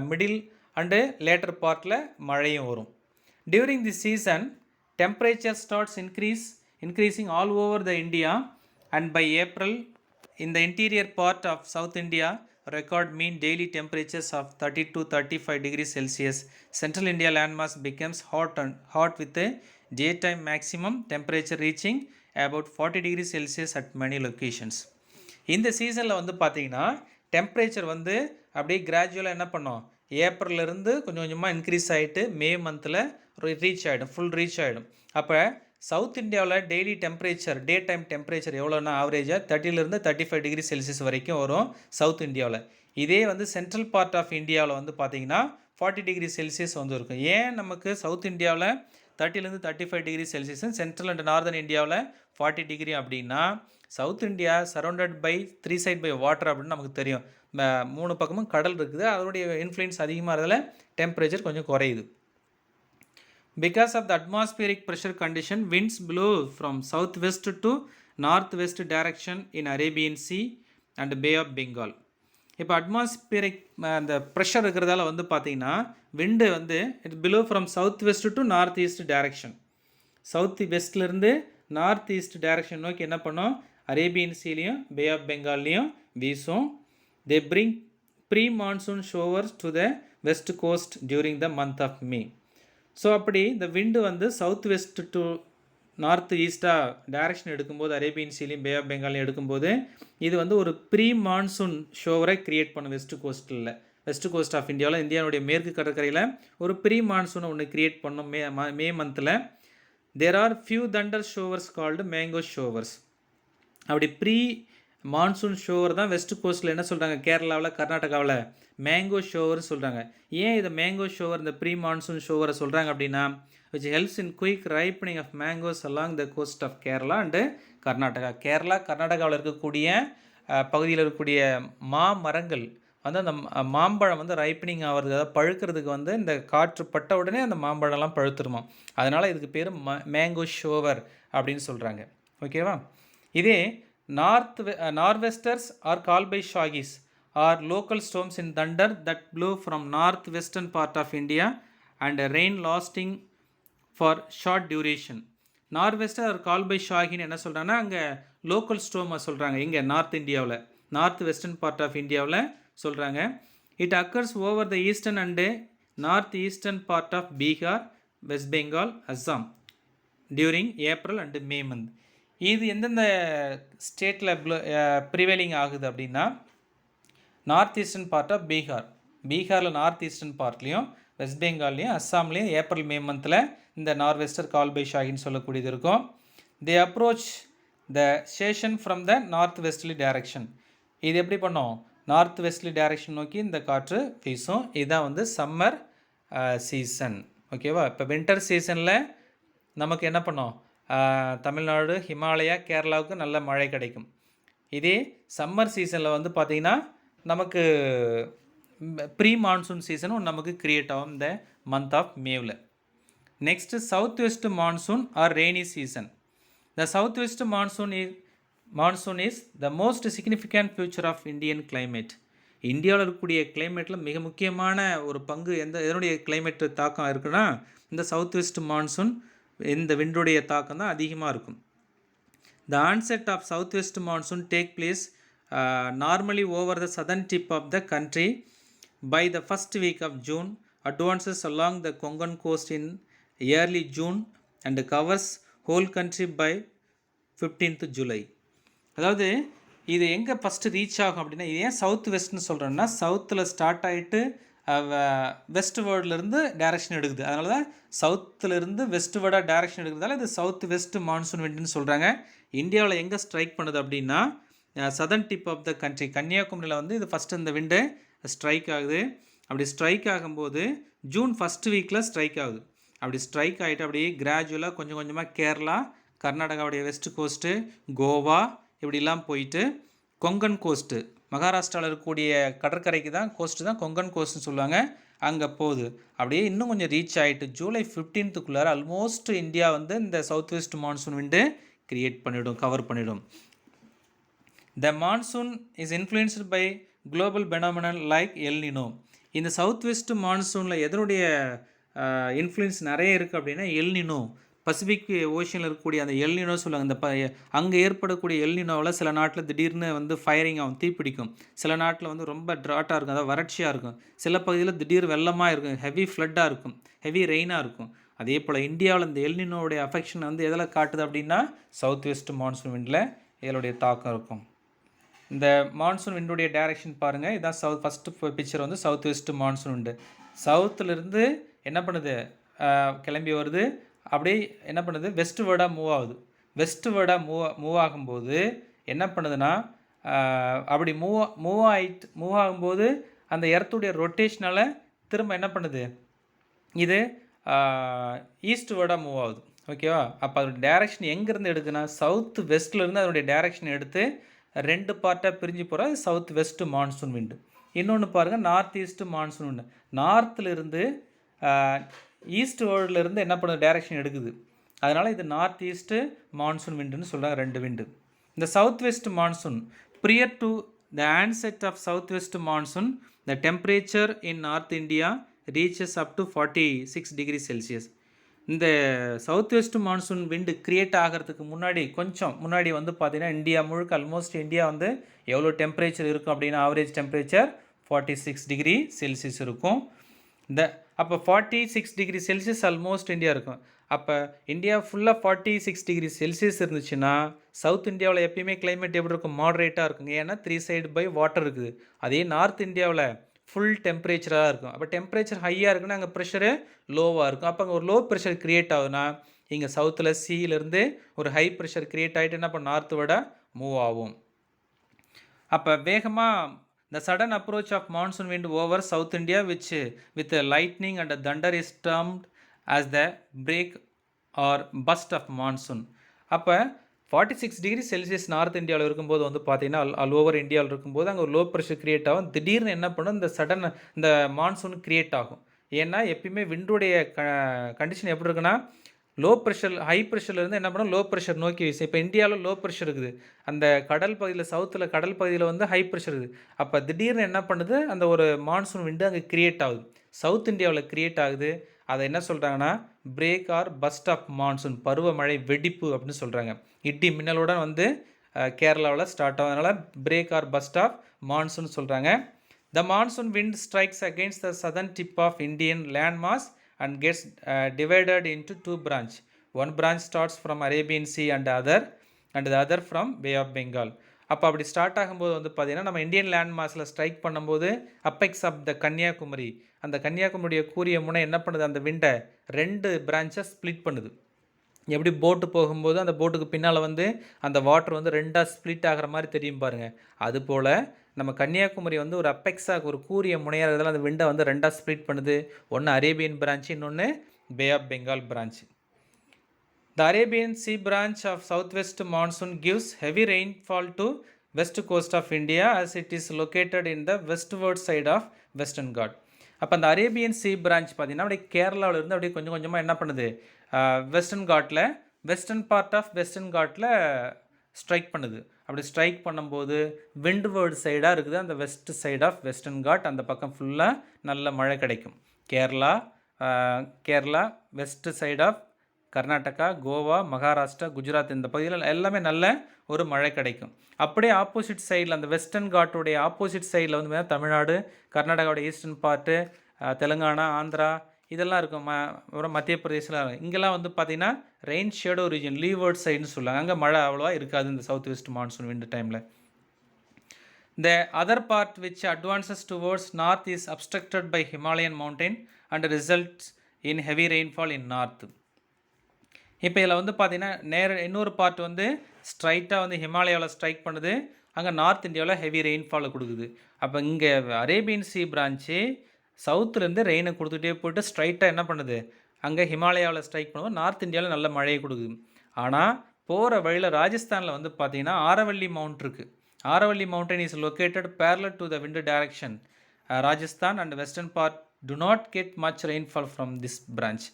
மிடில் அண்டு லேட்டர் பார்ட்டில் மழையும் வரும். During the season temperature starts increasing all over the India and by in the interior part of South India record mean daily temperatures of 30 to 35 degrees Celsius. Central India landmass becomes hot with a daytime maximum temperature reaching about 40 degrees Celsius at many locations. இந்த சீசனில் வந்து பார்த்தீங்கன்னா temperature வந்து அப்படியே கிராஜுவலாக என்ன பண்ணோம், ஏப்ரல்லேருந்து கொஞ்சம் கொஞ்சமாக இன்க்ரீஸ் ஆகிட்டு மே மந்தில் ரீச் ஆகிடும், ஃபுல் ரீச் ஆகிடும். அப்போ சவுத் இந்தியாவில் daily temperature day time temperature எவ்வளோன்னா ஆவரேஜாக 30லேருந்து 35 டிகிரி செல்சியஸ் வரைக்கும் வரும் சவுத் இந்தியாவில். இதே வந்து சென்ட்ரல் பார்ட் ஆஃப் இந்தியாவில் வந்து பார்த்திங்கன்னா 40 டிகிரி செல்சியஸ் வந்து இருக்கும். ஏன் நமக்கு சவுத் இந்தியாவில் 30லேருந்து 35 டிகிரி செல்சியஸும் சென்ட்ரல் அண்ட் நார்தன் இந்தியாவில் 40 டிகிரி அப்படின்னா, south India surrounded by 3 side by water அப்படின்னு நமக்கு தெரியும். 3 பக்கமும் கடல் இருக்குது, அதனுடைய இன்ஃப்ளூயன்ஸ் அதிகமாக இருக்கிறதுல டெம்பரேச்சர் கொஞ்சம் குறையுது. Because of the atmospheric pressure condition, winds blow from southwest to northwest direction in Arabian Sea and Bay of Bengal. இப்போ அட்மாஸ்பியரிக் அந்த ப்ரெஷர் இருக்கிறதால வந்து பார்த்திங்கன்னா விண்டு வந்து it blow from south west to north east direction, south வெஸ்ட்லேருந்து north east direction நோக்கி என்ன பண்ணோம், அரேபியன் சீலையும் பே ஆஃப் பெங்கால்லையும் வீசும். They bring pre monsoon showers to the west coast during the month of May. So அப்படி இந்த விண்டு வந்து சவுத் வெஸ்ட் டு நார்த் ஈஸ்டாக டைரக்ஷன் எடுக்கும்போது அரேபியன் சீலையும் பே ஆஃப் பெங்காலையும் எடுக்கும்போது இது வந்து ஒரு ப்ரீ மான்சூன் ஷோவரை க்ரியேட் பண்ணும் வெஸ்ட் கோஸ்ட்டில், வெஸ்ட் கோஸ்ட் ஆஃப் இந்தியாவில், இந்தியாவுடைய மேற்கு கடற்கரையில் ஒரு ப்ரீ மான்சூனை ஒன்று க்ரியேட் பண்ணும் மே மந்தில். There are few thunder showers called mango showers. அப்படி ப்ரீ மான்சூன் ஷோவர் தான் வெஸ்ட் கோஸ்ட்டில் என்ன சொல்கிறாங்க, கேரளாவில் கர்நாடகாவில் மேங்கோ ஷோவர்னு சொல்கிறாங்க. ஏன் இதை மேங்கோ ஷோவர் இந்த ப்ரீ மான்சூன் ஷோவரை சொல்கிறாங்க அப்படின்னா, which helps in quick ripening of mangoes along the coast of Kerala and Karnataka. Kerala கர்நாடகாவில் இருக்கக்கூடிய பகுதியில் இருக்கக்கூடிய மாமரங்கள் வந்து அந்த மாம்பழம் வந்து ரைப்பனிங் ஆகிறது, அதாவது பழுக்கிறதுக்கு வந்து இந்த காற்று பட்ட உடனே அந்த மாம்பழம்லாம் பழுத்துருமா, அதனால் இதுக்கு பேர் மேங்கோ ஷோவர் அப்படின்னு சொல்கிறாங்க. ஓகேவா. இதே norwesters are call by shakhis are local storms in thunder that blow from north western part of India and rain lasting for short duration. Norwester are call by ஷாகின்னு என்ன சொல்கிறாங்கன்னா அங்கே லோக்கல் ஸ்டோமை சொல்கிறாங்க. இங்கே நார்த் இந்தியாவில், நார்த் வெஸ்டர்ன் பார்ட் ஆஃப் இந்தியாவில் சொல்கிறாங்க. It occurs over the eastern and north eastern part of Bihar, west Bengal, Assam during April and May month. இது எந்தெந்த ஸ்டேட்டில் ப்ரிவேலிங் ஆகுது அப்படின்னா, north eastern part of Bihar, பீகாரில் நார்த் ஈஸ்டர்ன் பார்ட்லேயும் வெஸ்ட் பெங்கால்லையும் அஸ்ஸாம்லேயும் ஏப்ரல் மே மந்தில் இந்த நார்வெஸ்டர் கால் பை ஷாகின்னு சொல்லக்கூடியது இருக்கும். They approach the station from the north westerly direction. இது எப்படி பண்ணோம், நார்த் வெஸ்ட்லி டைரக்ஷன் நோக்கி இந்த காற்று வீசும். இதுதான் வந்து சம்மர் சீசன். ஓகேவா. இப்போ வின்டர் சீசனில் நமக்கு என்ன பண்ணோம், தமிழ்நாடு, ஹிமாலயா, கேரளாவுக்கு நல்ல மழை கிடைக்கும். இதே சம்மர் சீசனில் வந்து பார்த்திங்கன்னா நமக்கு ப்ரீ மான்சூன் சீசனும் நமக்கு க்ரியேட் ஆகும் இந்த மந்த் ஆஃப் மேவில். Next south west monsoon or rainy season. The south west monsoon is the most significant feature of Indian climate. இந்தியாவில் இருக்கக்கூடிய கிளைமேட்டில் மிக முக்கியமான ஒரு பங்கு எதனுடைய கிளைமேட் தாக்கம் இருக்குன்னா இந்த சவுத் வெஸ்ட் மான்சூன், இந்த விண்டுடைய தாக்கம் தான் அதிகமாக இருக்கும். The onset of south west monsoon take place normally over the southern tip of the country by the first week of June, advances along the Konkan coast in early June and covers whole country by 15th July. அதாவது இது எங்கே first reach ஆகும் அப்படின்னா, இது ஏன் south வெஸ்ட்னு சொல்கிறோன்னா, சவுத்தில் start ஆகிட்டு வெஸ்ட் வேர்ட்லேருந்து டைரக்ஷன் எடுக்குது. அதனால தான் சவுத்துலேருந்து வெஸ்ட் வேர்டாக டைரக்ஷன் எடுக்கிறதால இது சவுத் வெஸ்ட் மான்சூன் விண்டுன்னு சொல்கிறாங்க. இந்தியாவில் எங்கே ஸ்ட்ரைக் பண்ணுது அப்படின்னா southern tip of the country, கன்னியாகுமரியில் வந்து இது ஃபஸ்ட்டு இந்த விண்டு ஸ்ட்ரைக் ஆகுது. அப்படி ஸ்ட்ரைக் ஆகும்போது ஜூன் ஃபஸ்ட் வீக்கில் ஸ்ட்ரைக் ஆகுது. அப்படி ஸ்ட்ரைக் ஆகிட்டு அப்படியே கிராஜுவலாக கொஞ்சம் கொஞ்சமாக கேரளா, கர்நாடகாவுடைய வெஸ்ட் கோஸ்ட்டு, கோவா இப்படிலாம் போயிட்டு கொங்கன் கோஸ்ட்டு, மகாராஷ்டிராவில் இருக்கக்கூடிய கடற்கரைக்கு தான் கோஸ்ட்டு தான் கொங்கன் கோஸ்ட்னு சொல்லுவாங்க, அங்கே போகுது. அப்படியே இன்னும் கொஞ்சம் ரீச் ஆகிட்டு ஜூலை 15க்குள்ளார ஆல்மோஸ்ட் இந்தியா வந்து இந்த south west monsoon wind create பண்ணிவிடும், கவர் பண்ணிவிடும். The monsoon is influenced by global phenomenal like El Nino. இந்த சவுத் வெஸ்ட் மான்சூனில் எதனுடைய இன்ஃப்ளூயன்ஸ் நிறைய இருக்குது அப்படின்னா எல் நினோ, பசிபிக் ஓஷனில் இருக்கக்கூடிய அந்த எல்னினோ சொல்லுவாங்க. அங்கே ஏற்படக்கூடிய எல்னினோவில் சில நாட்டில் திடீர்னு வந்து ஃபயரிங் ஆகும், தீப்பிடிக்கும். சில நாட்டில் வந்து ரொம்ப ட்ராட்டாக இருக்கும், அதாவது வறட்சியாக இருக்கும். சில பகுதியில் திடீர் வெள்ளமாக இருக்கும், ஹெவி ஃப்ளட்டாக இருக்கும், ஹெவி ரெயினாக இருக்கும். அதே போல் இந்தியாவில் இந்த எல்னினோடைய அஃபெக்ஷன் வந்து எதில் காட்டுது அப்படின்னா சவுத் வெஸ்ட் மான்சூன் விண்டில் இதனுடைய தாக்கம் இருக்கும். இந்த மான்சூன் விண்டுடைய டைரக்ஷன் பாருங்கள். இதுதான் ஃபஸ்ட்டு பிக்சர் வந்து சவுத் வெஸ்ட் மான்சூன் விண்டு. சவுத்துலேருந்து என்ன பண்ணுது, கிளம்பி வருது, அப்படியே என்ன பண்ணுது, வெஸ்ட் வேர்டாக மூவ் ஆகுது. வெஸ்ட் வேர்டாக மூவ் ஆகும்போது என்ன பண்ணுதுன்னா, அப்படி மூவ் ஆகும்போது அந்த எர்த்துடைய ரொட்டேஷனால் திரும்ப என்ன பண்ணுது, இது ஈஸ்ட் வேர்டாக மூவ் ஆகுது. ஓகேவா? அப்போ அதோடைய டைரக்ஷன் எங்கேருந்து எடுக்குன்னா சவுத் வெஸ்ட்லேருந்து அதனுடைய டைரக்ஷன் எடுத்து 2 பார்ட்டாக பிரிஞ்சு போகிற சவுத் வெஸ்ட் மான்சூன் விண்டு. இன்னொன்று பாருங்கள், நார்த் ஈஸ்ட் மான்சூன் விண்டு. நார்த்துலேருந்து ஈஸ்ட் வேர்ல்ட்லேருந்து என்ன பண்ணுது, டைரக்ஷன் எடுக்குது. அதனால் இது நார்த் ஈஸ்ட்டு மான்சூன் விண்டுன்னு சொல்கிறாங்க, 2 விண்டு. இந்த south west monsoon prior to the onset of south west monsoon the temperature in north India reaches up to 46 degree Celsius. இந்த south west monsoon wind create ஆகிறதுக்கு கொஞ்சம் முன்னாடி வந்து பார்த்திங்கன்னா இந்தியா முழுக்க almost India வந்து எவ்வளோ டெம்பரேச்சர் இருக்கும் அப்படின்னா ஆவரேஜ் டெம்பரேச்சர் 46 டிகிரி செல்சியஸ் இருக்கும். அப்போ 46 டிகிரி செல்சியஸ் ஆல்மோஸ்ட் இந்தியா இருக்கும். அப்போ இந்தியா ஃபுல்லாக 46 டிகிரி செல்சியஸ் இருந்துச்சுன்னா சவுத் இந்தியாவில் எப்பயுமே கிளைமேட் எப்படி இருக்கும், மாடரேட்டாக இருக்குங்க. ஏன்னா 3 சைடு பை வாட்டர் இருக்குது. அதே நார்த் இந்தியாவில் ஃபுல் டெம்பரேச்சராக இருக்கும். அப்போ டெம்பரேச்சர் ஹையாக இருக்குன்னா அங்கே ப்ரெஷரு லோவாக இருக்கும். அப்போ அங்கே ஒரு லோ ப்ரெஷர் க்ரியேட் ஆகுதுன்னா இங்கே சவுத்தில் சீலேருந்து ஒரு ஹை ப்ரெஷர் க்ரியேட் ஆகிட்டு என்ன பண்ண நார்த்து விட மூவ் ஆகும். அப்போ வேகமாக the sudden approach of monsoon wind over South India with lightning and thunder is termed as the break or burst of monsoon. அப்போ 46 டிகிரி செல்சியஸ் நார்த் இந்தியாவில் இருக்கும்போது வந்து பார்த்தீங்கன்னா ஆல் ஓவர் இந்தியாவில் இருக்கும்போது அங்கே ஒரு லோ ப்ரெஷர் க்ரியேட் ஆகும். திடீர்னு என்ன பண்ணும், இந்த மான்சூன் க்ரியேட் ஆகும். ஏன்னா எப்பயுமே விண்டுடைய கண்டிஷன் எப்படி இருக்குன்னா லோ ப்ரெஷர் ஹை ப்ரெஷர்லேருந்து என்ன பண்ணணும், லோ ப்ரெஷர் நோக்கி வீசும். இப்போ இந்தியாவில் லோ ப்ரெஷர் இருக்குது, அந்த கடல் பகுதியில் சவுத்தில் கடல் பகுதியில் வந்து ஹை ப்ரெஷர் இருக்குது. அப்போ திடீர்னு என்ன பண்ணுது, அந்த ஒரு மான்சூன் விண்டு அங்கே க்ரியேட் ஆகுது, சவுத் இந்தியாவில் க்ரியேட் ஆகுது. அதை என்ன சொல்கிறாங்கன்னா break or burst of monsoon, பருவமழை வெடிப்பு அப்படின்னு சொல்கிறாங்க. இடி மின்னலுடன் வந்து கேரளாவில் ஸ்டார்ட் ஆகும். அதனால் break or burst of monsoon சொல்கிறாங்க. The monsoon wind strikes against the southern tip of Indian land mass and gets divided into 2 branch. One branch starts from Arabian Sea and the other from Bay of Bengal. அப்போ அப்படி start ஆகும்போது வந்து பார்த்திங்கன்னா நம்ம Indian land மாஸில் strike பண்ணும்போது apex of the Kanyakumari, அந்த கன்னியாகுமரியை கூறிய முனை என்ன பண்ணுது, அந்த விண்டை 2 பிரான்ச்சை ஸ்ப்ளிட் பண்ணுது. எப்படி போட்டு போகும்போது அந்த போட்டுக்கு பின்னால் வந்து அந்த வாட்டர் வந்து 2ஆக ஸ்ப்ளிட் ஆகிற மாதிரி தெரியும் பாருங்கள். அதுபோல் நம்ம கன்னியாகுமரி வந்து ஒரு அப்பெக்ஸாக ஒரு கூரிய முனையாக இருக்கிறதால அந்த விண்டை வந்து 2ஆக ஸ்ப்ளிட் பண்ணுது. ஒன்று அரேபியன் பிரான்ச்சு, இன்னொன்று bay of Bengal branch. The Arabian sea branch of south west monsoon gives heavy rainfall to west coast of India as it is located in the westward side of Western Ghat. அப்போ அந்த Arabian sea branch பார்த்திங்கன்னா அப்படியே கேரளாவிலேருந்து அப்படியே கொஞ்சம் கொஞ்சமாக என்ன பண்ணுது, western காட்டில் வெஸ்டர்ன் பார்ட் ஆஃப் வெஸ்டர்ன் காட்டில் ஸ்ட்ரைக் பண்ணுது. அப்படி ஸ்ட்ரைக் பண்ணும்போது விண்ட்வேர்டு சைடாக இருக்குது அந்த west side of western Ghat, அந்த பக்கம் ஃபுல்லாக நல்ல மழை கிடைக்கும். Kerala west side of Karnataka, Goa, Maharashtra, Gujarat இந்த பகுதியில் எல்லாமே நல்ல ஒரு மழை கிடைக்கும். அப்படியே ஆப்போசிட் சைடில் அந்த வெஸ்டர்ன் காட்டுடைய ஆப்போசிட் சைடில் வந்து தமிழ்நாடு, கர்நாடகாவோட ஈஸ்டர்ன் பார்ட்டு, தெலுங்கானா, ஆந்திரா இதெல்லாம் இருக்கும், அப்புறம் மத்திய பிரதேசலாம். இங்கெல்லாம் வந்து பார்த்திங்கன்னா ரெயின் ஷேடோ ரீஜன், லீவர்ட் சைடுன்னு சொல்லுவாங்க. அங்கே மழை அவ்வளோவா இருக்காது இந்த சவுத் வெஸ்ட் மான்சூன் விண்டர் டைமில். The other part which advances towards north is obstructed by Himalayan mountain and results in heavy rainfall in north. இப்போ இதில் வந்து பார்த்திங்கன்னா இன்னொரு பார்ட் வந்து ஸ்ட்ரைட்டாக வந்து ஹிமாலயாவில் ஸ்ட்ரைக் பண்ணுது, அங்கே நார்த் இந்தியாவில் ஹெவி ரெயின்ஃபாலை கொடுக்குது. அப்போ இங்கே அரேபியன் சி பிரான்ச்சு சவுத்துலேருந்து ரெயினை கொடுத்துட்டே போய்ட்டு ஸ்ட்ரைட்டாக என்ன பண்ணுது, அங்கே ஹிமாலயாவில் ஸ்ட்ரைக் பண்ணும்போது நார்த் இந்தியாவில் நல்ல மழையை கொடுக்குது. ஆனால் போகிற வழியில் ராஜஸ்தானில் வந்து பார்த்திங்கன்னா ஆரவல்லி மவுண்ட் இருக்குது. Aravalli mountain is located parallel to the wind direction. Rajasthan and western part do not get much rainfall from this branch.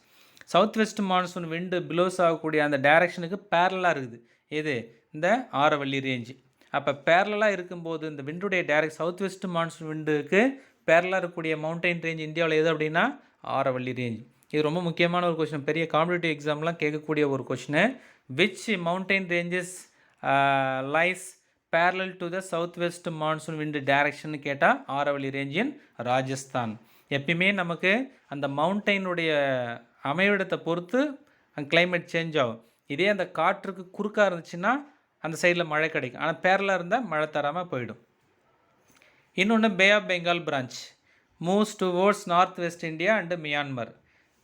South west monsoon wind below ஆகக்கூடிய அந்த டைரக்ஷனுக்கு பேரலாக இருக்குது எது, இந்த ஆரவல்லி ரேஞ்சு. அப்போ பேரலாக இருக்கும்போது இந்த விண்டுடைய டைரக்ட் சவுத் வெஸ்ட் மான்சூன் விண்டுக்கு பேரலாக இருக்கக்கூடிய மவுண்டைன் ரேஞ்ச் இந்தியாவில் எது அப்படின்னா ஆரவல்லி ரேஞ்ச். இது ரொம்ப முக்கியமான ஒரு கொஷின், பெரிய காம்படிட்டிவ் எக்ஸாம்லாம் கேட்கக்கூடிய ஒரு question. Which mountain ranges lies parallel to the south west monsoon wind direction கேட்டால் ஆரவல்லி ரேஞ்ச் இன் ராஜஸ்தான். எப்பயுமே நமக்கு அந்த மவுண்டைனுடைய அமைவிடத்தை பொறுத்து அங்கே கிளைமேட் சேஞ்ச் ஆகும். இதே அந்த காற்றுக்கு குறுக்காக இருந்துச்சுன்னா அந்த சைடில் மழை கிடைக்கும், ஆனால் பேரலாக இருந்தால் மழை தராமல் போயிடும். இன்னொன்று bay of Bengal branch moves towards north west India and Myanmar.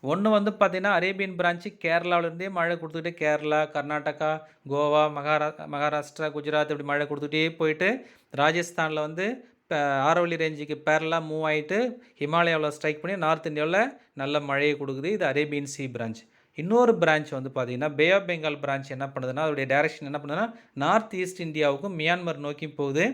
ஒன்று வந்து பார்த்திங்கன்னா அரேபியன் பிரான்ச்சு கேரளாவிலேருந்தே மழை கொடுத்துக்கிட்டே கேரளா, கர்நாடகா, கோவா, மகாராஷ்டிரா, குஜராத் இப்படி மழை கொடுத்துக்கிட்டே போயிட்டு ராஜஸ்தானில் வந்து ஆரவல்லி ரேஞ்சுக்கு பேரலாக மூவ் ஆகிட்டு ஹிமாலயாவில் ஸ்ட்ரைக் பண்ணி நார்த் இந்தியாவில் நல்ல மழையை கொடுக்குது. இது அரேபியன் சி பிரான்ச். இன்னொரு பிரான்ச் வந்து பார்த்திங்கன்னா பே ஆஃப் பெங்கால் பிரான்ச் என்ன பண்ணுதுன்னா அதோடைய டைரக்ஷன் என்ன பண்ணுதுன்னா நார்த் ஈஸ்ட் இந்தியாவுக்கும் மியான்மர் நோக்கி போகுது.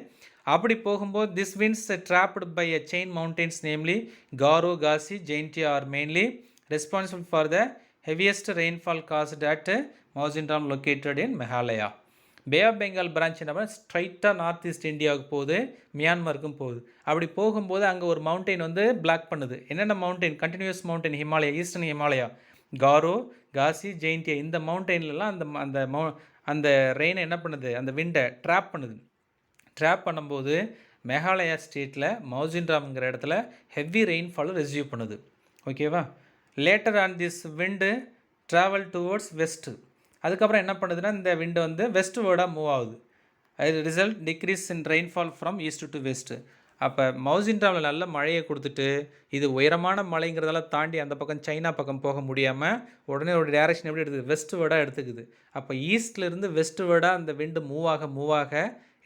அப்படி போகும்போது this winds trapped by a chain mountains namely Garo, Khasi, Jaintia are mainly responsible for the heaviest rainfall caused at Mawsynram located in Meghalaya. Bay of Bengal branch என்ன பண்ண ஸ்ட்ரைட்டாக நார்த் ஈஸ்ட் இந்தியாவுக்கு போகுது, மியான்மருக்கும் போகுது. அப்படி போகும்போது அங்கே ஒரு மவுண்டெயின் வந்து பிளாக் பண்ணுது. என்னென்ன mountain? Continuous mountain Himalaya, eastern Himalaya, Garo, Khasi, Jaintia, இந்த மவுண்டெயின்லலாம் அந்த அந்த ரெயினை என்ன பண்ணுது, அந்த விண்டை ட்ராப் பண்ணுது. ட்ராப் பண்ணும்போது மேகாலயா ஸ்டேட்டில் மௌசின்ராம்ங்கிற இடத்துல ஹெவி ரெயின்ஃபாலை ரெசியூவ் பண்ணுது. ஓகேவா? Later on this wind travel towards west. அதுக்கப்புறம் என்ன பண்ணுதுன்னா இந்த விண்டு வந்து வெஸ்ட் வேர்டாக மூவ் ஆகுது. அது result decrease in rainfall from east to west. அப்போ மௌசின்ராவில் நல்ல மழையை கொடுத்துட்டு இது உயரமான மலைங்கிறதால தாண்டி அந்த பக்கம் சைனா பக்கம் போக முடியாமல் உடனே ஒரு டேரக்ஷன் எப்படி எடுத்துக்குது, வெஸ்ட் வேர்டாக எடுத்துக்குது. அப்போ ஈஸ்ட்லேருந்து வெஸ்ட் வேர்டாக அந்த விண்டு மூவ் ஆக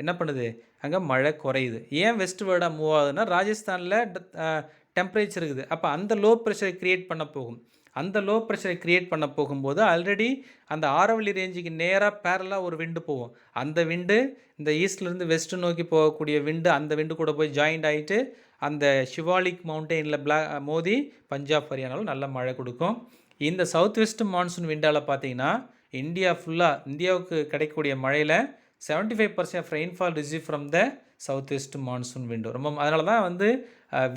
என்ன பண்ணுது, அங்கே மழை குறையுது. ஏன் வெஸ்ட் வேர்டாக மூவ் ஆகுதுன்னா ராஜஸ்தானில் டெம்பரேச்சர் இருக்குது. அப்போ அந்த லோ ப்ரெஷரை க்ரியேட் பண்ண போகும். அந்த லோ ப்ரெஷரை க்ரியேட் பண்ண போகும்போது ஆல்ரெடி அந்த ஆரவல்லி ரேஞ்சுக்கு நேராக பேரலாக ஒரு விண்டு போகும். அந்த விண்டு இந்த ஈஸ்ட்லேருந்து வெஸ்ட்டு நோக்கி போகக்கூடிய விண்டு அந்த விண்டு கூட போய் ஜாயிண்ட் ஆகிட்டு அந்த ஷிவாலிக் மவுண்டெயினில் மோதி பஞ்சாப் ஹரியானாவில் நல்ல மழை கொடுக்கும். இந்த சவுத் வெஸ்ட் மான்சூன் விண்டால் பார்த்தீங்கன்னா இந்தியாவுக்கு கிடைக்கக்கூடிய மழையில் 75% of rainfall receive from the south west monsoon wind. ரொம்ப அதனால தான் வந்து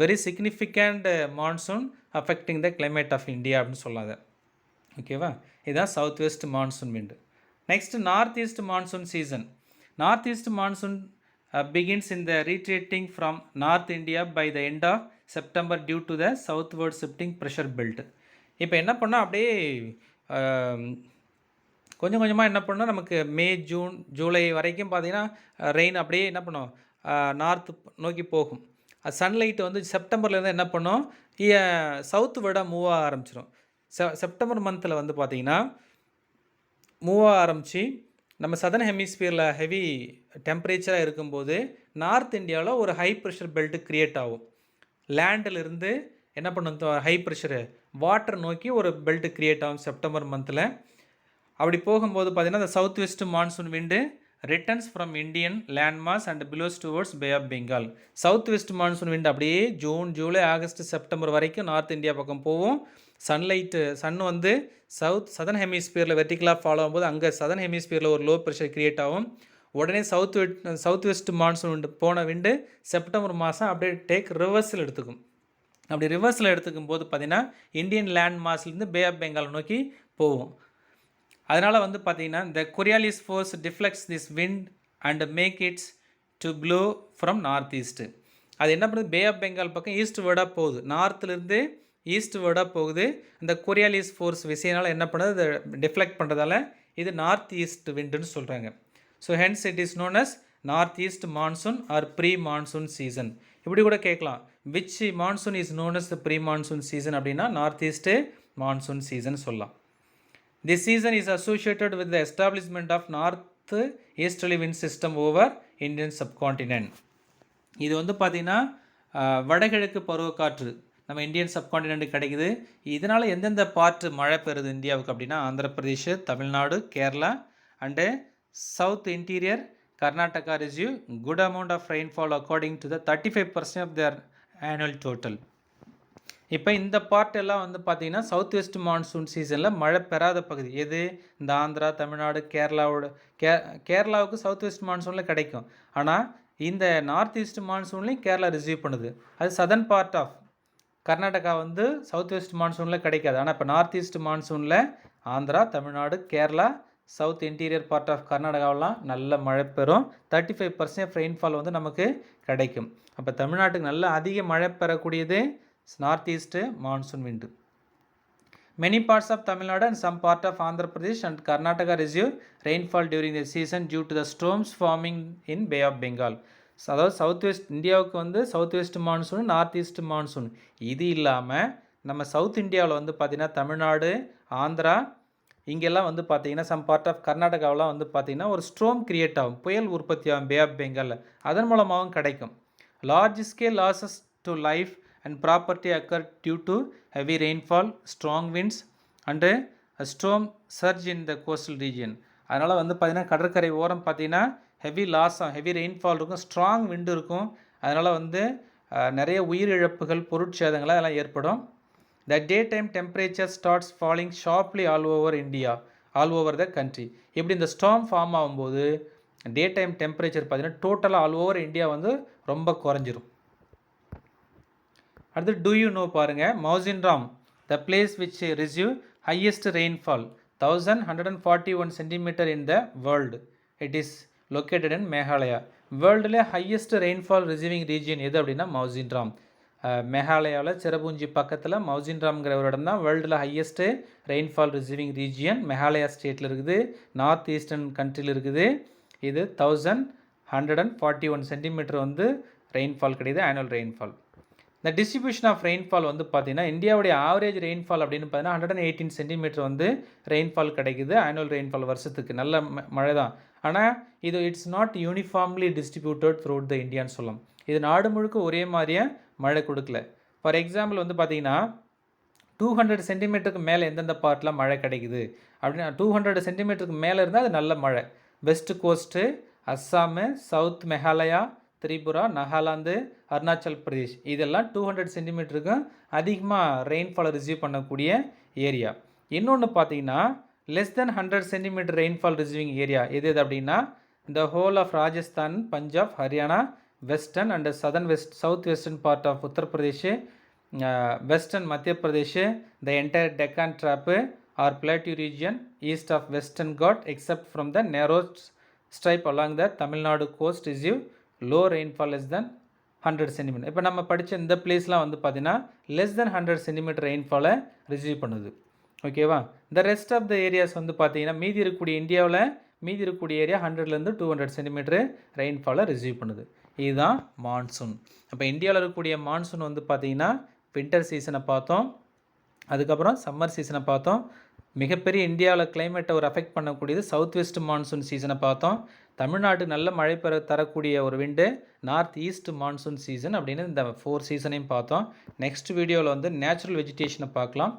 very significant monsoon affecting the climate of India அப்படின்னு சொல்லாத. ஓகேவா? இதுதான் south west monsoon wind. Next north east monsoon season. North east monsoon begins in the retreating from north India by the end of September due to the southward shifting pressure belt. இப்போ என்ன பண்ணால் அப்படியே கொஞ்சம் கொஞ்சமாக என்ன பண்ணோம், நமக்கு மே, June, July வரைக்கும் பார்த்திங்கன்னா ரெயின் அப்படியே என்ன பண்ணும், நார்த்து நோக்கி போகும். சன்லைட் வந்து செப்டம்பர்லேருந்து என்ன பண்ணோம், சவுத்து வேர்டாக மூவ் ஆக ஆரம்பிச்சிடும். செப்டம்பர் மந்தில் வந்து பார்த்திங்கன்னா மூவ் ஆக ஆரம்பித்து நம்ம சதர்ன் ஹெமிஸ்பியரில் ஹெவி டெம்பரேச்சராக இருக்கும்போது நார்த் இந்தியாவில் ஒரு ஹை ப்ரெஷர் பெல்ட்டு க்ரியேட் ஆகும். லேண்டிலிருந்து என்ன பண்ணும், ஹை ப்ரெஷரு வாட்டர் நோக்கி ஒரு பெல்ட்டு க்ரியேட் ஆகும் செப்டம்பர் மந்தில். அப்படி போகும்போது பார்த்திங்கன்னா இந்த south west monsoon wind returns from Indian landmass and blows towards bay of Bengal. South west monsoon wind அப்படியே ஜூன், ஜூலை, ஆகஸ்ட், செப்டம்பர் வரைக்கும் நார்த் இந்தியா பக்கம் போகும். சன் வந்து சதர்ன் ஹெமிஸ்பியரில் வெர்டிகலாக ஃபாலோ ஆகும்போது அங்கே சதர்ன் ஹெமிஸ்பியரில் ஒரு லோ ப்ரெஷர் க்ரியேட் ஆகும். உடனே சவுத் வெஸ்ட் மான்சூன் விண்டு போன விண்டு செப்டம்பர் மாதம் அப்படியே டேக் ரிவர்ஸில் எடுத்துக்கும். அப்படி ரிவர்ஸில் எடுத்துக்கும் போது பார்த்திங்கன்னா இந்தியன் லேண்ட் மாஸ்லேருந்து பே ஆஃப் பெங்கால் நோக்கி போகும். அதனால் வந்து பார்த்திங்கன்னா இந்த Coriolis force deflects this wind and make its to blow from north east. அது என்ன பண்ணுது, பே ஆஃப் பெங்கால் பக்கம் ஈஸ்ட் வேர்டாக போகுது, நார்த்துலேருந்து ஈஸ்ட் வேர்டாக போகுது. இந்த கொரியாலிஸ் ஃபோர்ஸ் விஷயனால் என்ன பண்ணுது, அதை டிஃப்ளெக்ட் பண்ணுறதால இது நார்த் ஈஸ்ட் விண்டுன்னு சொல்கிறாங்க. So hence it is known as north east monsoon or pre monsoon season. இப்படி கூட கேட்கலாம், which monsoon is known as pre monsoon season அப்படின்னா நார்த் ஈஸ்ட்டு மான்சூன் சீசன் சொல்லலாம். This season is associated with the establishment of north easterly wind system over Indian subcontinent. இது வந்து பார்த்திங்கன்னா வடகிழக்கு பருவக்காற்று நம்ம இந்தியன் சப்கான்டினென்ட் கிடைக்குது. இதனால் எந்தெந்த பார்ட்டு மழை பெறுது இந்தியாவுக்கு அப்படின்னா Andhra Pradesh, Tamil Nadu, Kerala and south interior, Karnataka receive good amount of rainfall according to the 35% of their annual total. இப்போ இந்த பார்ட் எல்லாம் வந்து பார்த்திங்கன்னா சவுத் வெஸ்ட் மான்சூன் சீசனில் மழை பெறாத பகுதி எது, இந்த ஆந்திரா, தமிழ்நாடு, கேரளாவுக்கு சவுத் வெஸ்ட் மான்சூனில் கிடைக்கும். ஆனால் இந்த நார்த் ஈஸ்ட் மான்சூன்லேயும் கேரளா ரிசீவ் பண்ணுது. அது சதர்ன் பார்ட் ஆஃப் கர்நாடகா வந்து சவுத் வெஸ்ட் மான்சூனில் கிடைக்காது. ஆனால் இப்போ நார்த் ஈஸ்ட் மான்சூனில் Andhra, Tamil Nadu, Kerala, south interior part of கர்நாடகாவெலாம் நல்ல மழை பெறும். 35% ரெயின்ஃபால் வந்து நமக்கு கிடைக்கும். அப்போ தமிழ்நாட்டுக்கு நல்ல அதிக மழை பெறக்கூடியது north east monsoon wind. Many parts of Tamil Nadu and some part of Andhra Pradesh and Karnataka receive rainfall during the season due to the storms forming in Bay of Bengal. அதாவது south west இந்தியாவுக்கு வந்து south west monsoon, north east monsoon. இது இல்லாமல் நம்ம south இந்தியாவில் வந்து பார்த்திங்கன்னா தமிழ்நாடு, ஆந்திரா, இங்கெல்லாம் வந்து பார்த்திங்கன்னா சம் பார்ட் ஆஃப் கர்நாடகாவெலாம் வந்து பார்த்திங்கன்னா ஒரு ஸ்ட்ரோம் கிரியேட் ஆகும், புயல் உற்பத்தி ஆகும் பே ஆஃப் பெங்காலில். அதன் மூலமாகவும் கிடைக்கும். Large scale losses to life and property occur due to heavy rainfall, strong winds and a storm surge in the coastal region. அதனால் வந்து பார்த்திங்கன்னா கடற்கரை ஓரம் பார்த்திங்கன்னா ஹெவி லாஸ் ஹெவி ரெயின்ஃபால் இருக்கும், ஸ்ட்ராங் விண்டு இருக்கும். அதனால் வந்து நிறைய உயிரிழப்புகள், பொருட்சேதங்கள் அதெல்லாம் ஏற்படும். The daytime temperature starts falling sharply all over India, all over the country. இப்படி இந்த ஸ்டார்ம் ஃபார்ம் ஆகும்போது டே டைம் டெம்பரேச்சர் பார்த்திங்கன்னா டோட்டலாக ஆல் ஓவர் இந்தியா வந்து ரொம்ப குறைஞ்சிரும். அடுத்து do you know பாருங்கள், Mawsynram the place which receive highest rainfall 1141 cm in the world. It is located in Meghalaya. வேர்ல்டில் ஹையஸ்ட் ரெயின்ஃபால் ரிசீவிங் ரீஜியன் எது அப்படின்னா மௌசின்ராம். மேகாலயாவில் சிரபுஞ்சி பக்கத்தில் மௌசின்ராம்ங்கிற ஒரு இடம் தான் வேர்ல்டில் highest rainfall receiving region. Meghalaya ஸ்டேட்டில் இருக்குது, நார்த் ஈஸ்டர்ன் கண்ட்ரியில் இருக்குது. இது 1141 சென்டிமீட்டர் வந்து ரெயின்ஃபால் கிடையாது, ஆனுவல் ரெயின்ஃபால். இந்த டிஸ்ட்ரிபியூஷன் ஆஃப் ரெயின்ஃபால் வந்து பார்த்திங்கன்னா இந்தியாவுடைய ஆவரேஜ் ரெயின்ஃபால் அப்படின்னு பார்த்தீங்கன்னா 118 சென்டிமீட்டர் வந்து ரெயின்ஃபால் கிடைக்குது ஆனுவல் ரெயின்ஃபால் வருஷத்துக்கு. நல்ல மழை தான். ஆனால் இது it's not uniformly distributed throughout the இந்தியான்னு சொல்லலாம். இது நாடு முழுக்க ஒரே மாதிரியே மழை கொடுக்கல. ஃபார் எக்ஸாம்பிள் வந்து பார்த்திங்கன்னா 200 சென்டிமீட்டருக்கு மேலே எந்தெந்த பார்ட்டில் மழை கிடைக்குது அப்படின்னா 200 சென்டிமீட்டருக்கு மேலே இருந்தால் அது நல்ல மழை. West ghost, Assam, south Meghalaya, Tripura, Nagaland, Arunachal Pradesh இதெல்லாம் 200 சென்டிமீட்டருக்கு அதிகமாக ரெயின்ஃபாலை ரிசீவ் பண்ணக்கூடிய ஏரியா. இன்னொன்று பார்த்தீங்கன்னா less than 100 centimetre rainfall receiving area எது அப்படின்னா இந்த whole of Rajasthan, Punjab, Haryana, western and southern south western part of Uttar Pradesh, western Madhya Pradesh, the entire Deccan trap or plateau region east of western Ghat except from the narrow stripe along the Tamil Nadu coast receive low rainfall less than 100 centimetre. இப்போ நம்ம படித்த இந்த பிளேஸ்லாம் வந்து பார்த்திங்கன்னா less than 100 centimetre ரெயின்ஃபாலை receive பண்ணுது. ஓகேவா? இந்த ரெஸ்ட் ஆஃப் த ஏரியாஸ் வந்து பார்த்திங்கன்னா மீதி இருக்கக்கூடிய இந்தியாவில் மீதி இருக்கக்கூடிய ஏரியா 100லேருந்து 200 சென்டிமீட்டர் ரெயின்ஃபாலை ரிசீவ் பண்ணுது. இதுதான் மான்சூன். அப்போ இந்தியாவில் இருக்கக்கூடிய மான்சூன் வந்து பார்த்திங்கன்னா வின்டர் சீசனை பார்த்தோம், அதுக்கப்புறம் சம்மர் சீசனை பார்த்தோம். மிகப்பெரிய இந்தியாவில் கிளைமேட்டை ஒரு அஃபெக்ட் பண்ணக்கூடியது சவுத் வெஸ்ட் மான்சூன் சீசனை பார்த்தோம். தமிழ்நாடு நல்ல மழை பெற தரக்கூடிய ஒரு விண்டு நார்த் ஈஸ்ட் மான்சூன் சீசன் அப்படின்னு இந்த 4 சீசனையும் பார்த்தோம். நெக்ஸ்ட் வீடியோவில் வந்து நேச்சுரல் வெஜிடேஷனை பார்க்கலாம்.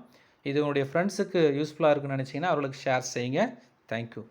இது உங்களுடைய ஃப்ரெண்ட்ஸுக்கு யூஸ்ஃபுல்லாக இருக்குன்னு நினச்சிங்கன்னா அவர்களுக்கு ஷேர் செய்யுங்க. தேங்க்யூ.